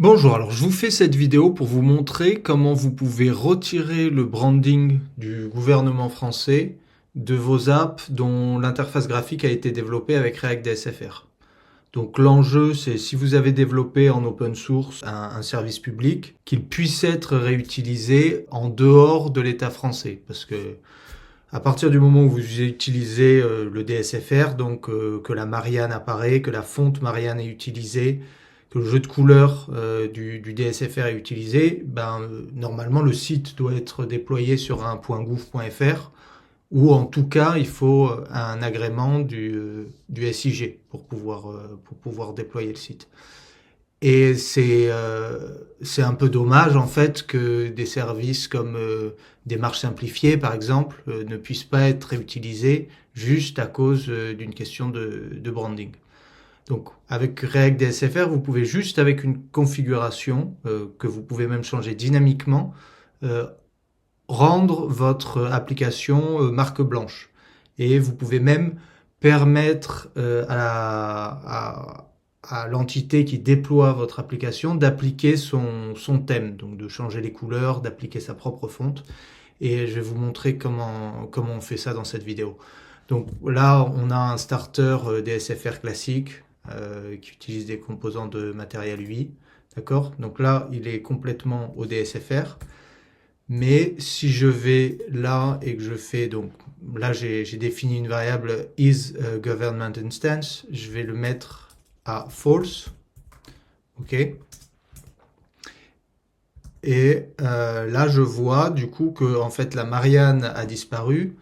Bonjour, alors je vous fais cette vidéo pour vous montrer comment vous pouvez retirer le branding du gouvernement français de vos apps dont l'interface graphique a été développée avec React DSFR. Donc l'enjeu, c'est si vous avez développé en open source un service public, qu'il puisse être réutilisé en dehors de l'État français. Parce que à partir du moment où vous utilisez le DSFR, donc que la Marianne apparaît, que la fonte Marianne est utilisée, que le jeu de couleurs du DSFR est utilisé, normalement le site doit être déployé sur un .gouv.fr ou en tout cas il faut un agrément du SIG pour pouvoir déployer le site. Et c'est un peu dommage en fait que des services comme Démarche simplifiée par exemple ne puissent pas être réutilisés juste à cause d'une question de branding. Donc avec React DSFR, vous pouvez juste avec une configuration que vous pouvez même changer dynamiquement, rendre votre application marque blanche. Et vous pouvez même permettre à l'entité qui déploie votre application d'appliquer son thème, donc de changer les couleurs, d'appliquer sa propre fonte. Et je vais vous montrer comment on fait ça dans cette vidéo. Donc là, on a un starter DSFR classique qui utilise des composants de Material UI. D'accord? Donc là, il est complètement au DSFR. Mais si je vais là et que je fais, donc là j'ai défini une variable isGovernment instance, je vais le mettre à false. Ok. Et là je vois du coup que en fait la Marianne a disparu.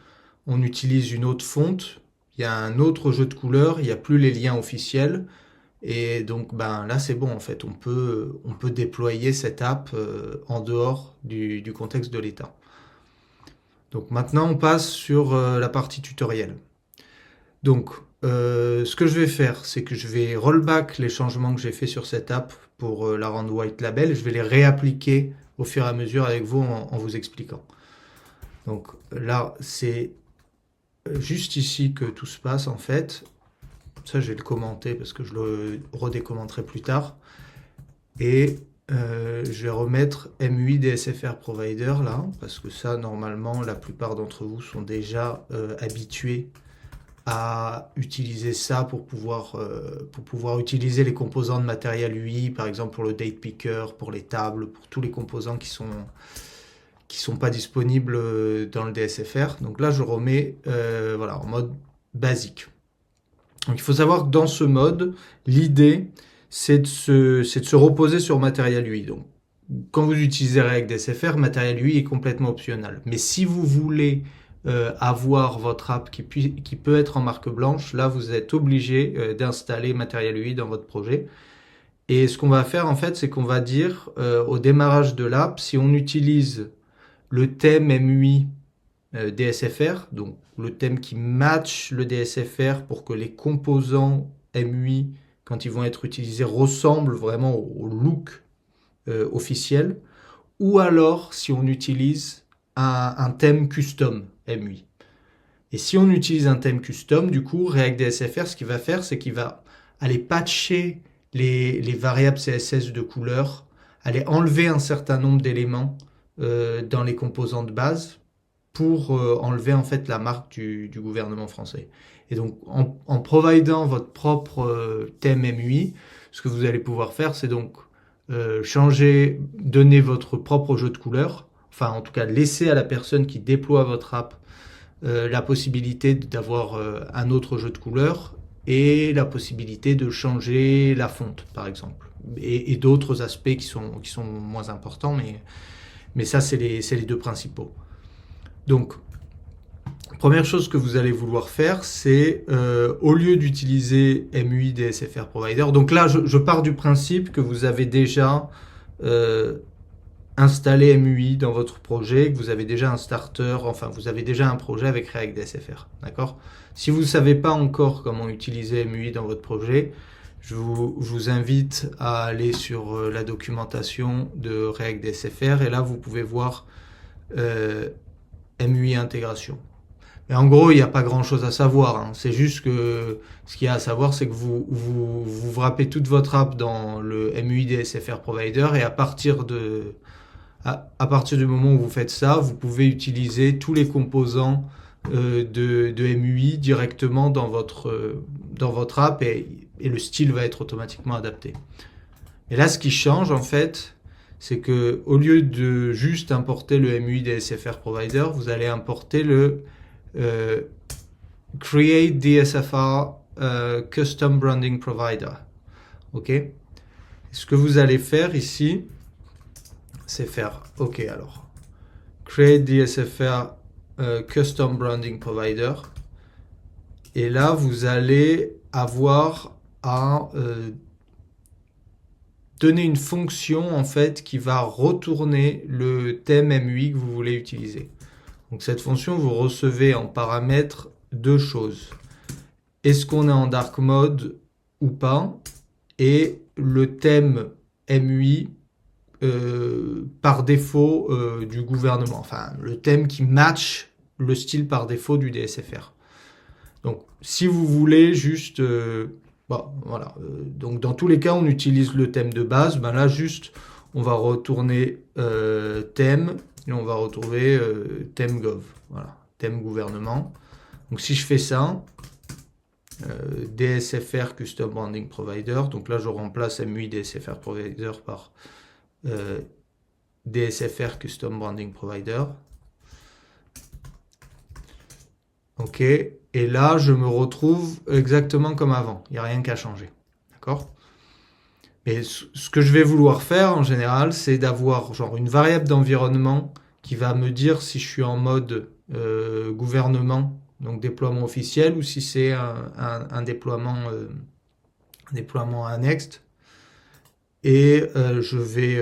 On utilise une autre fonte. Il y a un autre jeu de couleurs. Il n'y a plus les liens officiels. Et donc là c'est bon en fait, on peut déployer cette app en dehors du contexte de l'État. Donc maintenant on passe sur la partie tutoriel. Donc ce que je vais faire, c'est que je vais rollback les changements que j'ai fait sur cette app pour la rendre white label. Je vais les réappliquer au fur et à mesure avec vous en vous expliquant. Donc là c'est juste ici que tout se passe en fait. Ça, je vais le commenter parce que je le redécommenterai plus tard. Et je vais remettre MUI DSFR Provider là, parce que ça, normalement, la plupart d'entre vous sont déjà habitués à utiliser ça pour pouvoir utiliser les composants de Material UI, par exemple pour le date picker, pour les tables, pour tous les composants qui sont pas disponibles dans le DSFR. Donc là, je remets voilà, en mode basique. Donc il faut savoir que dans ce mode, l'idée, c'est de se reposer sur Material UI. Donc, quand vous utilisez React DSFR, Material UI est complètement optionnel. Mais si vous voulez avoir votre app qui peut être en marque blanche, là, vous êtes obligé d'installer Material UI dans votre projet. Et ce qu'on va faire, en fait, c'est qu'on va dire au démarrage de l'app, si on utilise le thème MUI DSFR, donc le thème qui match le DSFR pour que les composants MUI, quand ils vont être utilisés, ressemblent vraiment au look officiel, ou alors si on utilise un thème custom MUI. Et si on utilise un thème custom, du coup, React DSFR, ce qu'il va faire, c'est qu'il va aller patcher les variables CSS de couleur, aller enlever un certain nombre d'éléments dans les composants de base, pour enlever en fait la marque du gouvernement français. Et donc en providant votre propre thème MUI, ce que vous allez pouvoir faire, c'est donc donner votre propre jeu de couleurs, enfin en tout cas laisser à la personne qui déploie votre app la possibilité d'avoir un autre jeu de couleurs et la possibilité de changer la fonte par exemple, et d'autres aspects qui sont moins importants, mais ça c'est les deux principaux. Donc, première chose que vous allez vouloir faire, c'est au lieu d'utiliser MUI DSFR Provider, donc là je pars du principe que vous avez déjà installé MUI dans votre projet, que vous avez déjà un starter, enfin vous avez déjà un projet avec React DSFR, d'accord? Si vous ne savez pas encore comment utiliser MUI dans votre projet, je vous invite à aller sur la documentation de React DSFR et là vous pouvez voir MUI intégration. Et en gros, il n'y a pas grand-chose à savoir, hein. C'est juste que ce qu'il y a à savoir, c'est que vous wrappez toute votre app dans le MUI DSFR Provider et à partir du moment où vous faites ça, vous pouvez utiliser tous les composants de MUI directement dans votre app et le style va être automatiquement adapté. Et là, ce qui change en fait, c'est que au lieu de juste importer le MUI DSFR Provider, vous allez importer le euh, Create DSFR Custom Branding Provider. Ok. Ce que vous allez faire ici, c'est faire, ok alors, Create DSFR Custom Branding Provider. Et là, vous allez avoir à donner une fonction en fait qui va retourner le thème MUI que vous voulez utiliser. Donc cette fonction, vous recevez en paramètre deux choses. Est-ce qu'on est en dark mode ou pas? Et le thème MUI par défaut du gouvernement. Enfin, le thème qui match le style par défaut du DSFR. Donc, si vous voulez juste... bon, voilà. Donc, dans tous les cas, on utilise le thème de base. Ben là, juste, on va retourner thème et on va retrouver thème gov. Voilà, thème gouvernement. Donc, si je fais ça, DSFR Custom Branding Provider. Donc là, je remplace MUI DSFR Provider par DSFR Custom Branding Provider. Ok. Et là, je me retrouve exactement comme avant. Il n'y a rien qu'à changer. D'accord? Mais ce que je vais vouloir faire en général, c'est d'avoir genre une variable d'environnement qui va me dire si je suis en mode gouvernement, donc déploiement officiel, ou si c'est un déploiement annexe. Et je vais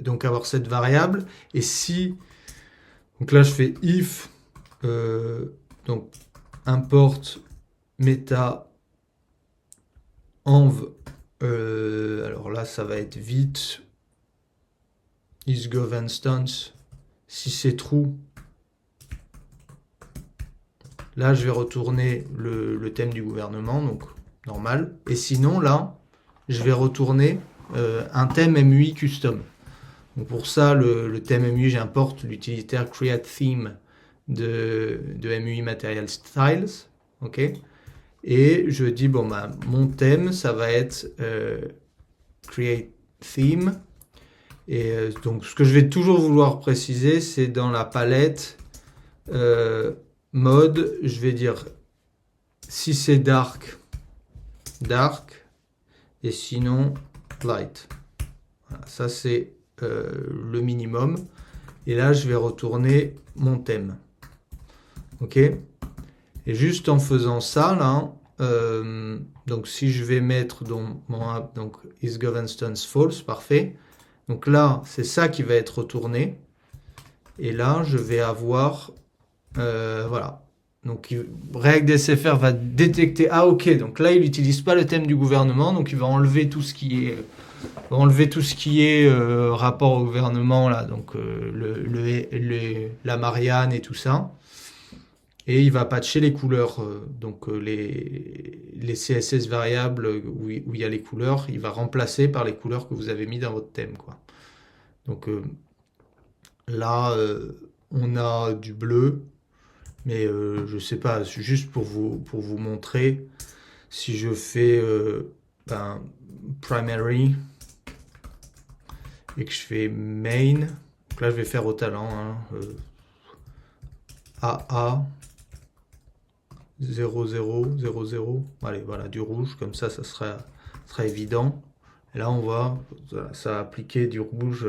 donc avoir cette variable. Et si, donc là je fais if, donc import meta env, alors là ça va être vite, isGov instance, si c'est true, là je vais retourner le thème du gouvernement, donc normal. Et sinon là, je vais retourner un thème MUI custom. Donc pour ça, le thème MUI, j'importe l'utilitaire create theme de MUI Material Styles. Ok. Et je dis, bon, bah, mon thème, ça va être create theme. Et donc, ce que je vais toujours vouloir préciser, c'est dans la palette mode, je vais dire si c'est dark, et sinon light. Voilà, ça c'est le minimum. Et là, je vais retourner mon thème. Ok. Et juste en faisant ça, là, donc si je vais mettre dans mon app, donc isGov instance false, parfait. Donc là, c'est ça qui va être retourné. Et là, je vais avoir, voilà. Donc React DSFR va détecter, ah ok, donc là, il n'utilise pas le thème du gouvernement, donc il va enlever tout ce qui est... rapport au gouvernement, là, donc la Marianne et tout ça. Et il va patcher les couleurs, donc les CSS variables où il y a les couleurs, il va remplacer par les couleurs que vous avez mis dans votre thème, quoi. Donc là, on a du bleu, mais je sais pas, juste pour vous montrer, si je fais primary et que je fais main, donc là je vais faire au talent, hein, AA 0000, allez voilà, du rouge, comme ça sera évident. Et là on voit, ça a appliqué du rouge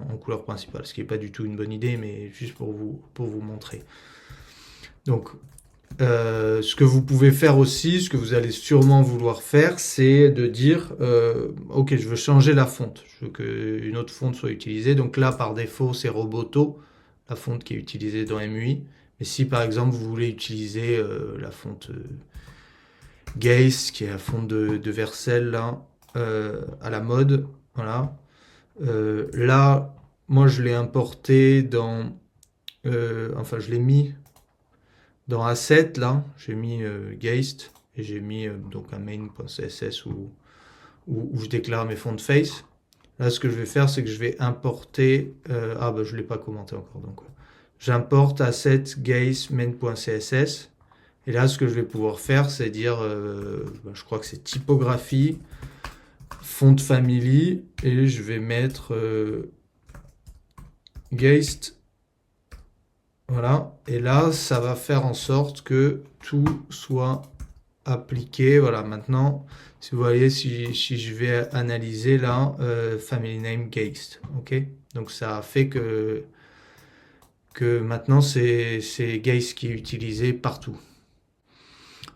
en couleur principale, ce qui n'est pas du tout une bonne idée, mais juste pour vous montrer. Donc ce que vous pouvez faire aussi, ce que vous allez sûrement vouloir faire, c'est de dire ok, je veux changer la fonte, je veux qu'une autre fonte soit utilisée. Donc là, par défaut, c'est Roboto, la fonte qui est utilisée dans MUI. Mais si par exemple vous voulez utiliser la fonte Gaze, qui est la fonte de Vercel là, à la mode, voilà. Là, moi je l'ai importé dans, enfin je l'ai mis Dans Asset, là, j'ai mis Geist et j'ai mis donc un main.css où je déclare mes fonts de face. Là, ce que je vais faire, c'est que je vais importer. Ah, bah, je ne l'ai pas commenté encore. Donc, j'importe asset geist main.css. Et là, ce que je vais pouvoir faire, c'est dire, bah, je crois que c'est typographie, font family, et je vais mettre Geist. Voilà. Et là, ça va faire en sorte que tout soit appliqué. Voilà. Maintenant, si vous voyez, si je vais analyser là, family name Geist. OK? Donc, ça fait que maintenant, c'est Geist qui est utilisé partout.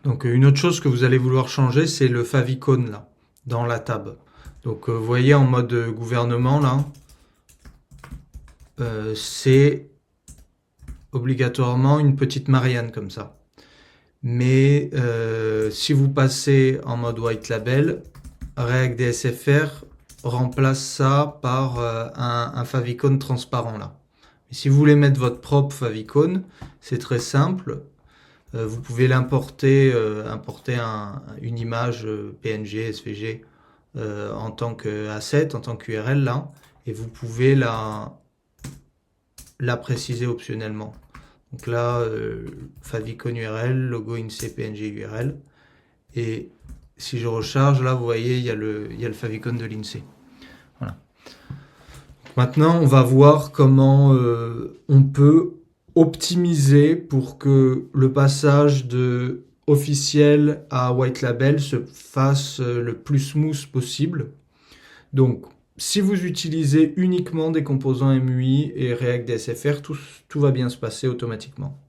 Donc une autre chose que vous allez vouloir changer, c'est le favicon là, dans la tab. Donc vous voyez en mode gouvernement là, c'est obligatoirement une petite Marianne comme ça. Mais si vous passez en mode white label, React DSFR remplace ça par un favicon transparent là. Et si vous voulez mettre votre propre favicon, c'est très simple. Vous pouvez l'importer, importer une image PNG, SVG en tant qu'asset, en tant qu'URL là, et vous pouvez la préciser optionnellement. Donc là, favicon URL, logo INSEE PNG URL, et si je recharge, là vous voyez, il y a le favicon de l'INSEE. Voilà. Maintenant, on va voir comment on peut optimiser pour que le passage de officiel à white label se fasse le plus smooth possible. Donc, si vous utilisez uniquement des composants MUI et React DSFR, tout va bien se passer automatiquement.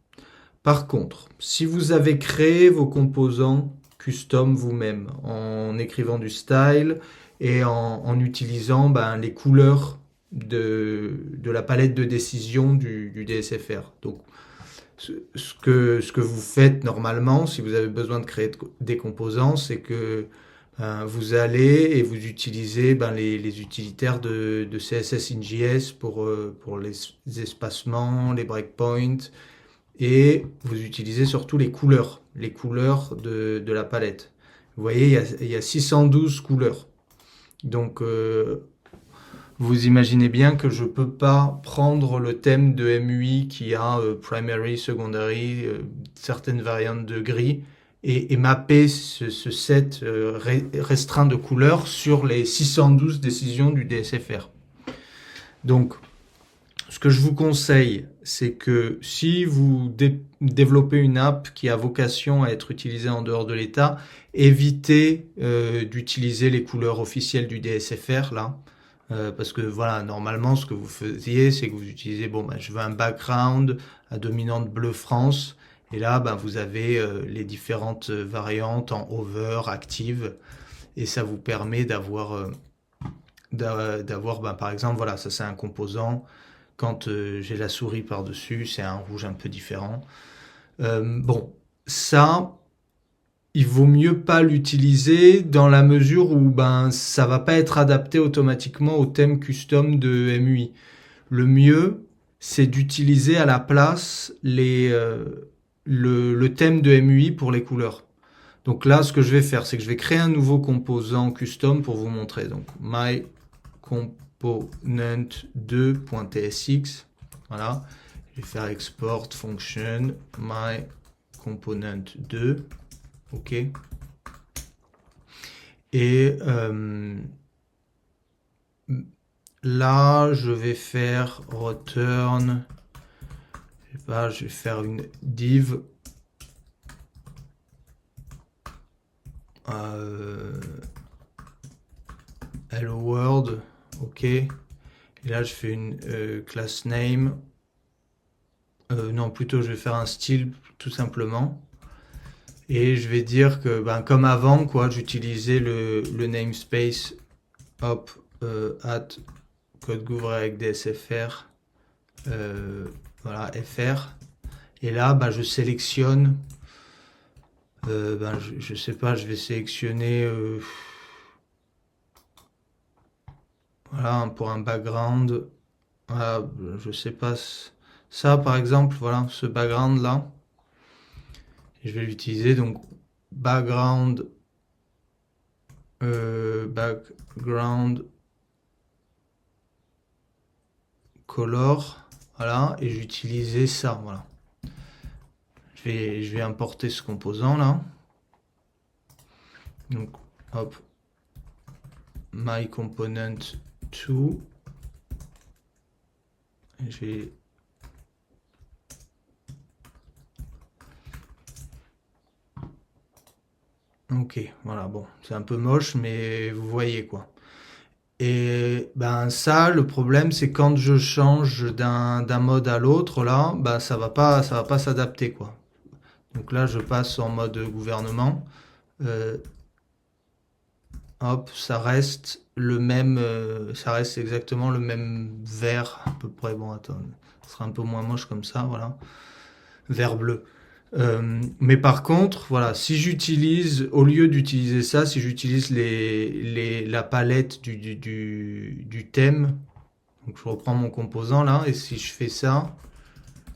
Par contre, si vous avez créé vos composants custom vous-même en écrivant du style et en utilisant les couleurs de la palette de décision du DSFR. Donc, ce que vous faites normalement, si vous avez besoin de créer des composants, c'est que vous allez et vous utilisez les utilitaires de CSS in JS pour les espacements, les breakpoints, et vous utilisez surtout les couleurs de la palette. Vous voyez, il y a 612 couleurs. Donc, vous imaginez bien que je ne peux pas prendre le thème de MUI qui a primary, secondary, certaines variantes de gris et mapper ce set restreint de couleurs sur les 612 décisions du DSFR. Donc, ce que je vous conseille, c'est que si vous développez une app qui a vocation à être utilisée en dehors de l'État, évitez d'utiliser les couleurs officielles du DSFR là. Parce que voilà, normalement, ce que vous faisiez, c'est que vous utilisez, je veux un background à dominante bleu France, et là, vous avez les différentes variantes en over, active, et ça vous permet d'avoir, par exemple, voilà, ça c'est un composant. Quand j'ai la souris par-dessus, c'est un rouge un peu différent. Ça, il vaut mieux pas l'utiliser dans la mesure où ça va pas être adapté automatiquement au thème custom de MUI. Le mieux, c'est d'utiliser à la place le thème de MUI pour les couleurs. Donc là, ce que je vais faire, c'est que je vais créer un nouveau composant custom pour vous montrer. Donc myComponent2.tsx. Voilà. Je vais faire export function myComponent2. OK. Et là, je vais faire return. Je sais pas, je vais faire une div. Hello world. OK. Et là, je fais une class name. Non, plutôt, je vais faire un style tout simplement. Et je vais dire que, comme avant, quoi, j'utilisais le namespace hop at codegouv avec DSFR, voilà, fr. Et là, je sélectionne, je sais pas, je vais sélectionner, voilà, pour un background, voilà, je sais pas, ça par exemple, voilà, ce background là. je vais l'utiliser, donc background color, voilà, et j'utilisais ça, voilà. Je vais importer ce composant là. Donc, hop, my component 2. Et je vais ok, voilà, bon, c'est un peu moche, mais vous voyez quoi. Et ben ça, le problème, c'est quand je change d'un mode à l'autre, là, ben ça va pas s'adapter quoi. Donc là, je passe en mode gouvernement. Euh, hop, ça reste le même, ça reste exactement le même vert à peu près. Bon, attends, ce sera un peu moins moche comme ça, voilà, vert bleu. Mais par contre, voilà, si j'utilise, au lieu d'utiliser ça, si j'utilise la palette du thème, donc je reprends mon composant là, et si je fais ça,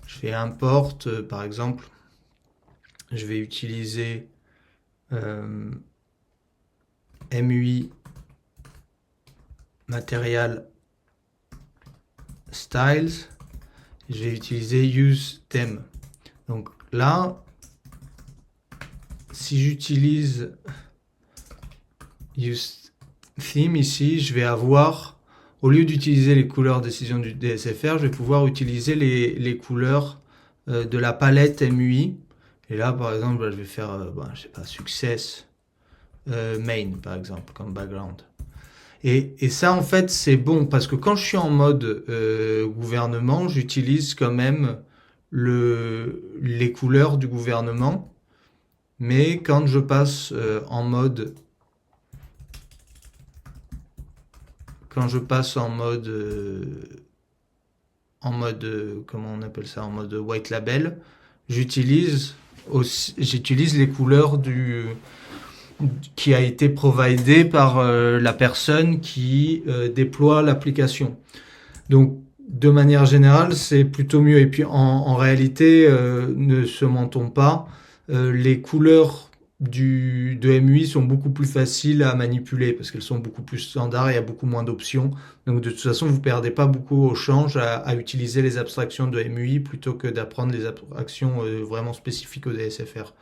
je fais import, par exemple, je vais utiliser MUI Material Styles, je vais utiliser Use Theme. Donc là, si j'utilise Use Theme ici, je vais avoir, au lieu d'utiliser les couleurs décision du DSFR, je vais pouvoir utiliser les couleurs de la palette MUI. Et là, par exemple, je vais faire, je sais pas, Success Main, par exemple, comme background. Et ça, en fait, c'est bon, parce que quand je suis en mode gouvernement, j'utilise quand même les couleurs du gouvernement. Mais quand je passe en mode comment on appelle ça, en mode white label, j'utilise les couleurs qui a été providé par la personne qui déploie l'application. Donc de manière générale, c'est plutôt mieux. Et puis en réalité, ne se mentons pas, les couleurs de MUI sont beaucoup plus faciles à manipuler parce qu'elles sont beaucoup plus standards et il y a beaucoup moins d'options. Donc de toute façon, vous perdez pas beaucoup au change à utiliser les abstractions de MUI plutôt que d'apprendre les abstractions vraiment spécifiques au DSFR.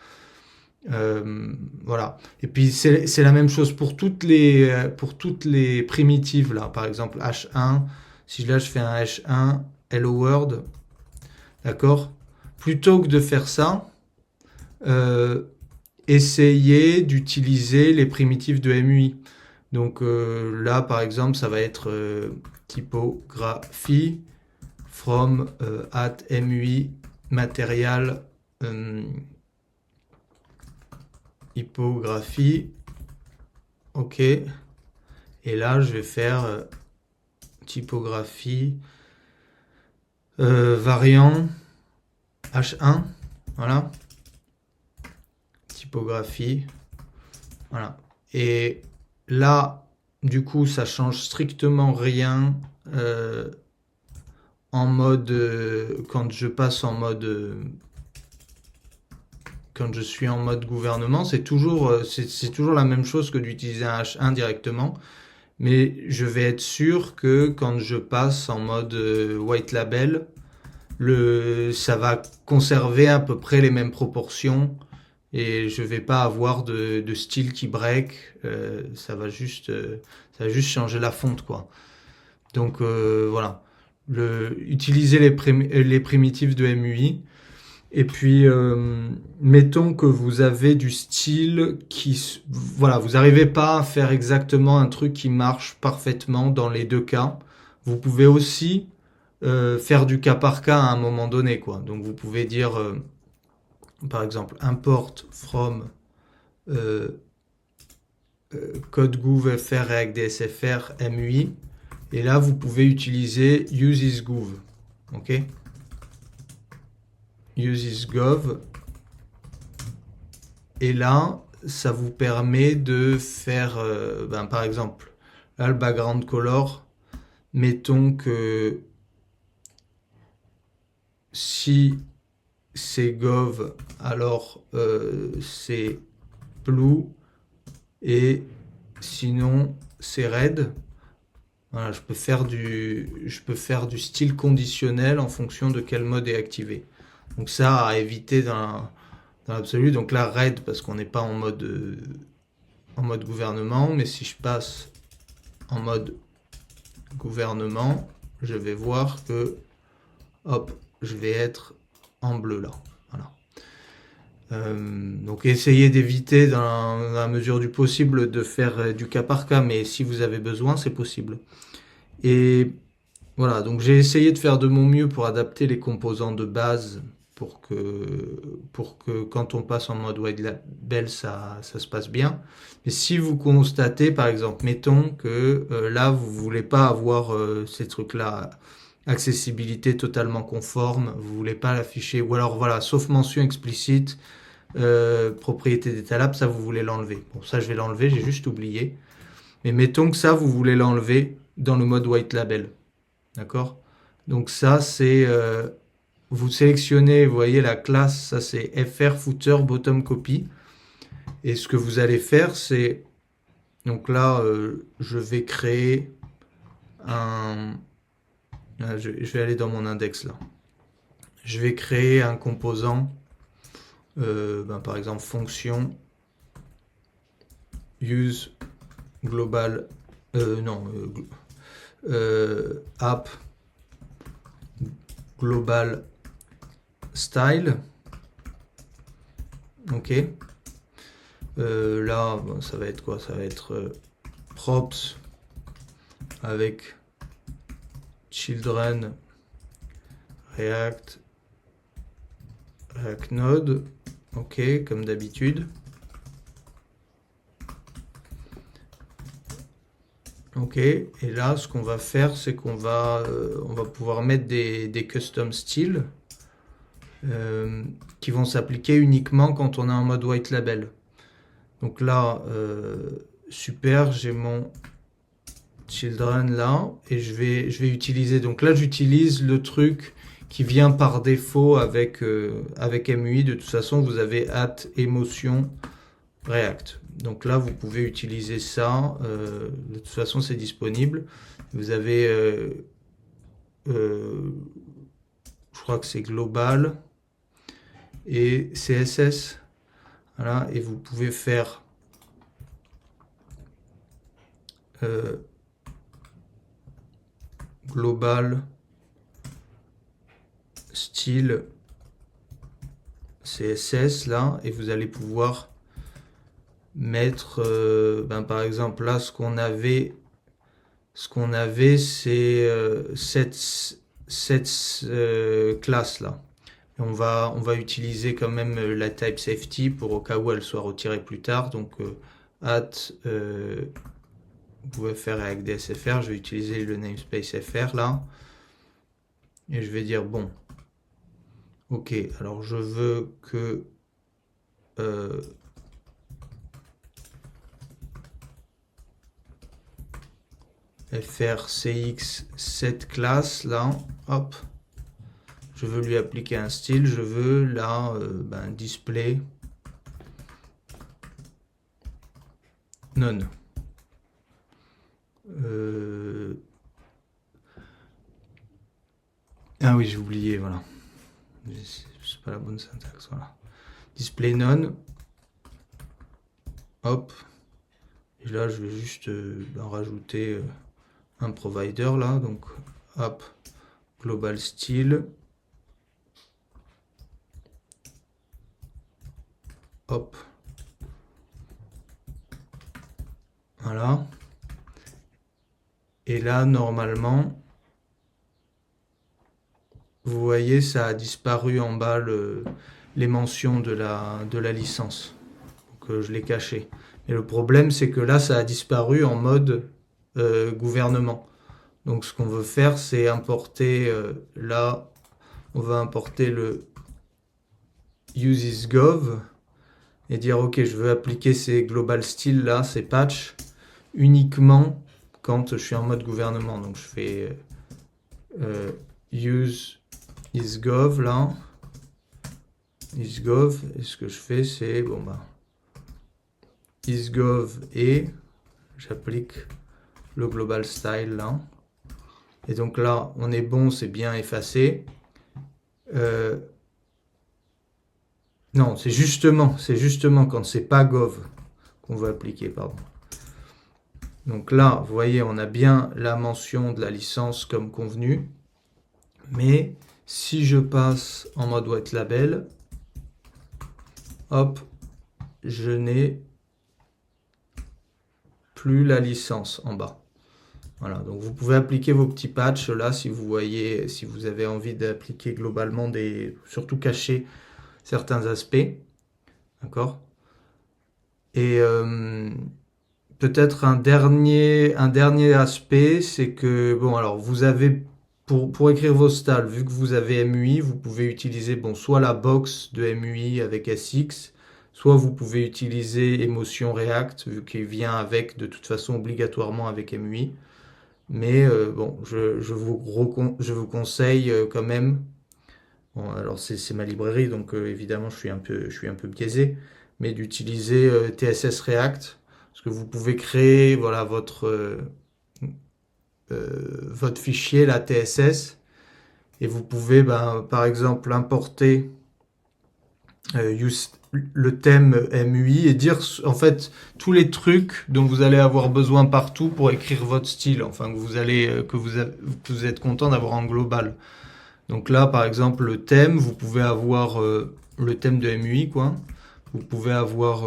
Voilà. Et puis c'est la même chose pour toutes les primitives là. Par exemple H1. Si là je fais un H1 Hello World, d'accord. Plutôt que de faire ça, essayez d'utiliser les primitives de MUI. Donc là par exemple ça va être typographie from at MUI material typographie, ok, et là je vais faire typographie variant H1, voilà, typographie, voilà, et là du coup ça change strictement rien en mode quand je passe en mode quand je suis en mode gouvernement, c'est toujours la même chose que d'utiliser un H1 directement. Mais je vais être sûr que quand je passe en mode white label, ça va conserver à peu près les mêmes proportions et je vais pas avoir de style qui break. Ça va juste changer la fonte, quoi. Donc voilà. Utiliser les primitives de MUI. Et puis, mettons que vous avez du style voilà, vous n'arrivez pas à faire exactement un truc qui marche parfaitement dans les deux cas. Vous pouvez aussi faire du cas par cas à un moment donné, quoi. Donc, vous pouvez dire, par exemple, import from code-gouv.fr React DSFR MUI. Et là, vous pouvez utiliser useIsGouv. OK ? useIsGov. Et là, ça vous permet de faire, par exemple, là, le background color, mettons que si c'est gov, alors c'est blue, et sinon c'est red. Voilà, je peux faire du style conditionnel en fonction de quel mode est activé. Donc ça à éviter dans l'absolu. Donc là red parce qu'on n'est pas en mode gouvernement, mais si je passe en mode gouvernement, je vais voir que hop, je vais être en bleu là. Voilà. Donc essayez d'éviter dans la mesure du possible de faire du cas par cas, mais si vous avez besoin, c'est possible. Et voilà, donc j'ai essayé de faire de mon mieux pour adapter les composants de base pour que quand on passe en mode white label, ça se passe bien. Mais si vous constatez, par exemple, mettons que là, vous voulez pas avoir ces trucs-là, accessibilité totalement conforme, vous voulez pas l'afficher, ou alors voilà, sauf mention explicite, propriété d'étalable, ça vous voulez l'enlever. Bon, ça je vais l'enlever, j'ai juste oublié. Mais mettons que ça, vous voulez l'enlever dans le mode white label. D'accord? Donc ça, c'est... vous sélectionnez, vous voyez la classe, ça c'est fr footer bottom copy. Et ce que vous allez faire, c'est... Donc là, je vais créer un... Là, je vais aller dans mon index là. Je vais créer un composant, par exemple fonction use global... app global style. Ok. Là, bon, ça va être quoi? Ça va être props avec children React Node. Ok, comme d'habitude. Ok, et là, ce qu'on va faire, c'est qu'on va, on va pouvoir mettre des custom styles qui vont s'appliquer uniquement quand on est en mode white label. Donc là, super, j'ai mon children là, et je vais utiliser, donc là j'utilise le truc qui vient par défaut avec MUI. De toute façon, vous avez @emotion React. Donc là, vous pouvez utiliser ça. De toute façon, c'est disponible. Vous avez, je crois que c'est global et CSS. Voilà, et vous pouvez faire global style CSS là, et vous allez pouvoir mettre par exemple là ce qu'on avait c'est cette classe là, et on va utiliser quand même la type safety pour au cas où elle soit retirée plus tard. Donc vous pouvez faire avec DSFR, je vais utiliser le namespace fr là, et je vais dire bon, ok, alors je veux que frcx cette classe là, hop, je veux lui appliquer un style, je veux là display none. Ah oui, j'ai oublié, voilà, c'est pas la bonne syntaxe, voilà, display none, hop, et là je vais juste rajouter un provider là, donc hop, global style, hop, voilà, et là normalement vous voyez, ça a disparu en bas les mentions de la licence, donc je l'ai caché. Et le problème, c'est que là, ça a disparu en mode gouvernement. Donc ce qu'on veut faire, c'est importer, là, on va importer le usesGov et dire, ok, je veux appliquer ces global styles là, ces patchs, uniquement quand je suis en mode gouvernement. Donc je fais usesGov là, isgov, et ce que je fais, c'est, bon bah, isgov et j'applique le global style là. Et donc là, on est bon, c'est bien effacé. Non, c'est justement quand c'est pas gov qu'on veut appliquer, pardon. Donc là, vous voyez, on a bien la mention de la licence comme convenu. Mais si je passe en mode white label, hop, je n'ai plus la licence en bas. Voilà, donc vous pouvez appliquer vos petits patchs là si vous voyez, si vous avez envie d'appliquer globalement surtout cacher certains aspects. D'accord? Et peut-être un dernier aspect, c'est que, bon, alors vous avez, pour écrire vos styles, vu que vous avez MUI, vous pouvez utiliser, bon, soit la box de MUI avec SX, soit vous pouvez utiliser Emotion React, vu qu'il vient avec, de toute façon, obligatoirement avec MUI. Mais bon, je vous conseille quand même. Bon, alors c'est ma librairie, donc évidemment je suis un peu biaisé, mais d'utiliser TSS React, parce que vous pouvez créer voilà votre fichier la TSS, et vous pouvez par exemple importer le thème MUI et dire en fait tous les trucs dont vous allez avoir besoin partout pour écrire votre style, enfin que vous êtes content d'avoir en global. Donc là, par exemple, le thème, vous pouvez avoir le thème de MUI, quoi. Vous pouvez avoir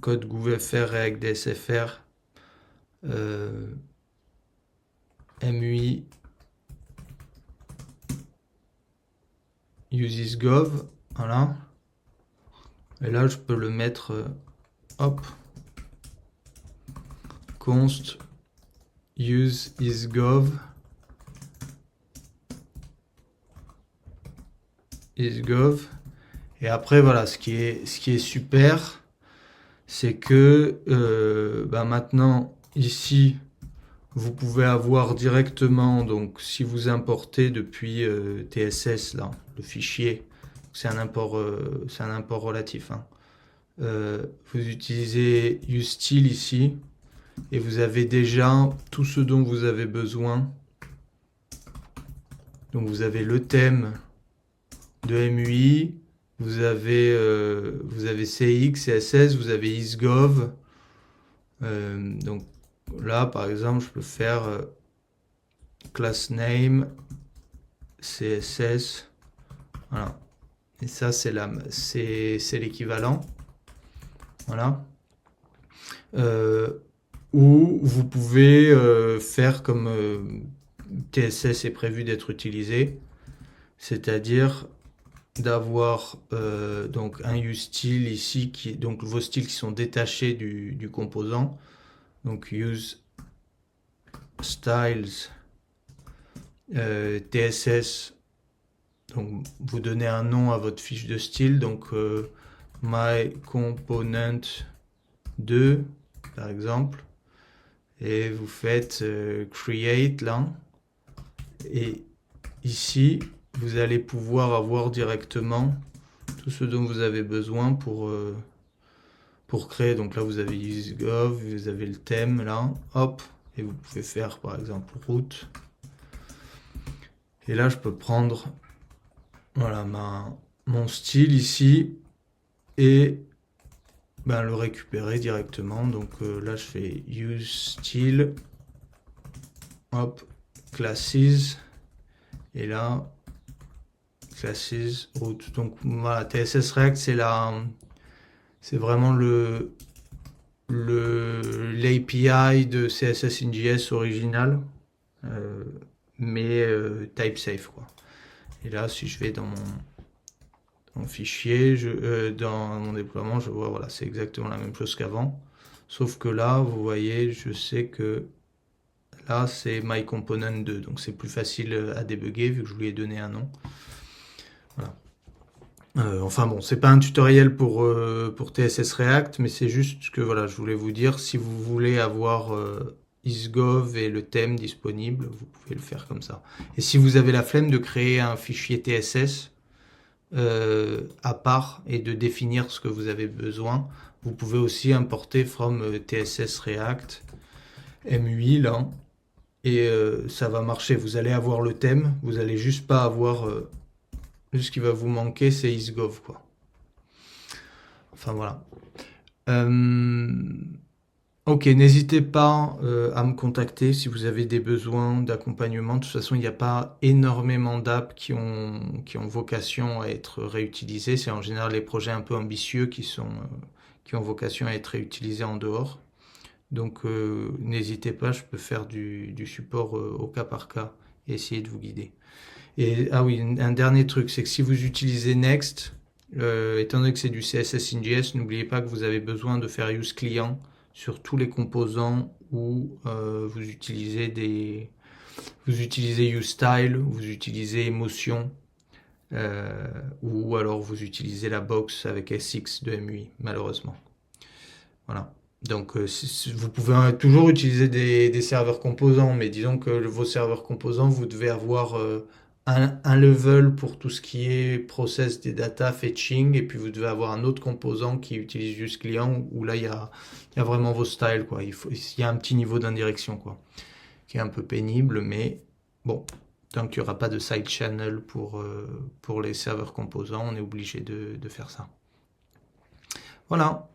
code GouvFR, React DSFR, MUI, useIsGov, voilà. Et là, je peux le mettre, hop, const useIsGov, isgov. Et après, voilà, ce qui est super, c'est que maintenant, ici, vous pouvez avoir directement, donc si vous importez depuis TSS, là, le fichier, c'est un import relatif, hein. Vous utilisez useStyle ici, et vous avez déjà tout ce dont vous avez besoin. Donc vous avez le thème de MUI, vous avez CX, CSS, vous avez isgov. Donc là, par exemple, je peux faire class name, CSS, voilà. Et ça, c'est l'équivalent. Voilà. Ou vous pouvez faire comme TSS est prévu d'être utilisé, c'est-à-dire d'avoir donc un useStyle ici, donc vos styles qui sont détachés du composant. Donc use styles TSS, donc vous donnez un nom à votre fiche de style, donc my component 2 par exemple, et vous faites create là, et ici vous allez pouvoir avoir directement tout ce dont vous avez besoin pour créer. Donc là vous avez useGov, vous avez le thème là, hop, et vous pouvez faire par exemple route. Et là je peux prendre voilà mon style ici et le récupérer directement. Donc là je fais use style, hop, classes, et là classes route. Donc voilà, TSS React c'est vraiment l'API de CSS in JS original, mais type safe, quoi. Et là, si je vais dans mon fichier, dans mon déploiement, je vois, voilà, c'est exactement la même chose qu'avant. Sauf que là, vous voyez, je sais que là, c'est myComponent2, donc c'est plus facile à débugger vu que je lui ai donné un nom. Voilà. Enfin bon, c'est pas un tutoriel pour TSS React, mais c'est juste que voilà, je voulais vous dire, si vous voulez avoir isgov et le thème disponible, vous pouvez le faire comme ça. Et si vous avez la flemme de créer un fichier TSS à part et de définir ce que vous avez besoin, vous pouvez aussi importer from TSS React MUI là, et ça va marcher. Vous allez avoir le thème, vous allez juste pas avoir... ce qui va vous manquer, c'est isgov, quoi. Enfin, voilà. Ok, n'hésitez pas à me contacter si vous avez des besoins d'accompagnement. De toute façon, il n'y a pas énormément d'apps qui ont vocation à être réutilisées. C'est en général les projets un peu ambitieux qui ont vocation à être réutilisés en dehors. Donc, n'hésitez pas, je peux faire du support au cas par cas et essayer de vous guider. Et ah oui, un dernier truc, c'est que si vous utilisez Next, étant donné que c'est du CSS in.js, n'oubliez pas que vous avez besoin de faire use client sur tous les composants où vous utilisez useStyle, vous utilisez Emotion, ou alors vous utilisez la box avec SX de MUI, malheureusement. Voilà. Donc vous pouvez toujours utiliser des serveurs composants, mais disons que vos serveurs composants, vous devez avoir un level pour tout ce qui est process des data, fetching, et puis vous devez avoir un autre composant qui utilise juste client, où là il y a vraiment vos styles, quoi. Il y a un petit niveau d'indirection, quoi, qui est un peu pénible, mais bon, tant qu'il n'y aura pas de side channel pour les serveurs composants, on est obligé de faire ça. Voilà.